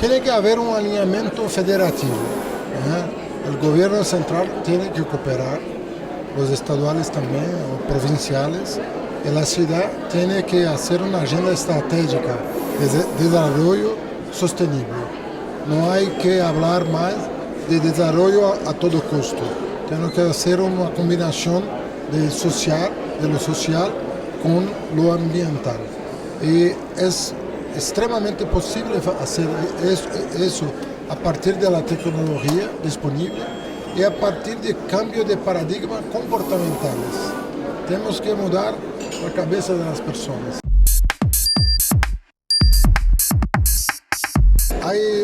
Tiene que haber un alineamiento federativo. El gobierno central tiene que cooperar, los estaduales también, o provinciales, y la ciudad tiene que hacer una agenda estratégica de desarrollo sostenible. No hay que hablar más de desarrollo a todo costo. Tenemos que hacer una combinación de lo social con lo ambiental. Y es extremadamente posible hacer eso a partir de la tecnología disponible y a partir de cambios de paradigma comportamentales. Tenemos que mudar la cabeza de las personas. Hay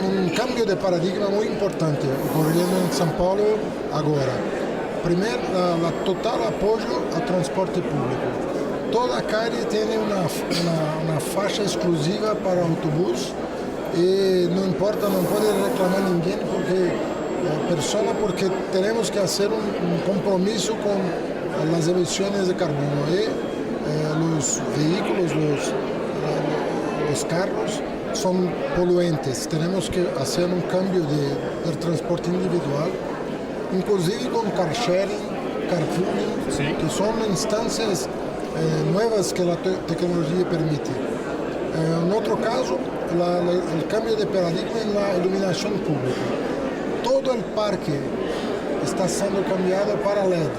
un cambio de paradigma muy importante ocurriendo en São Paulo ahora. Primero, la total apoyo al transporte público. Toda calle tiene una faixa exclusiva para autobús y no importa, no puede reclamar ninguém porque tenemos que hacer un compromiso con las emisiones de carbono y los vehículos, los carros son poluentes. Tenemos que hacer un cambio del transporte individual, inclusive con car sharing, carpooling, sí, que son instancias nuevas que la tecnología permite. En otro caso, el cambio de paradigma en la iluminación pública. Todo el parque está siendo cambiado para LED,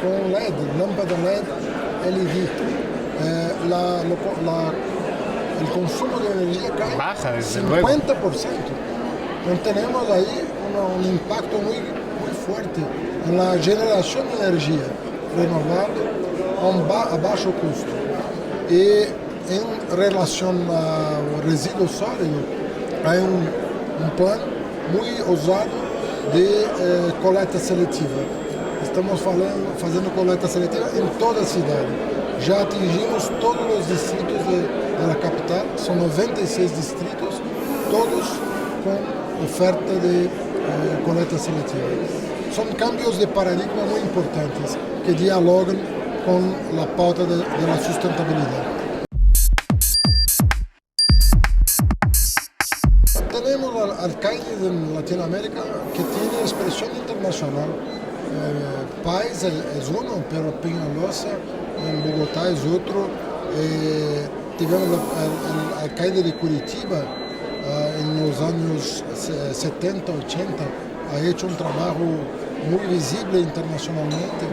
con LED, lámpara LED, LED. El consumo de energía cae baja desde 50%. luego. Entonces tenemos ahí un impacto muy fuerte en la generación de energía renovable a bajo costo. Y en relación a residuos sólidos, hay un plan muy osado de coleta selectiva. Estamos haciendo coleta selectiva en toda la ciudad. Ya atingimos todos los distritos de la capital, son 96 distritos, todos con oferta de coleta selectiva. Son cambios de paradigma muy importantes que dialogan con la pauta de la sustentabilidad. Tenemos alcaldes en Latinoamérica que tienen expresión internacional. Paz es uno, pero Peñalosa en Bogotá es otro. Tivemos el alcalde de Curitiba en los años 70, 80, ha hecho un trabajo muy visible internacionalmente.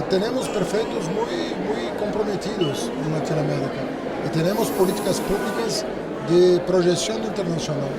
Tenemos prefeitos muy comprometidos en Latinoamérica y tenemos políticas públicas de proyección internacional.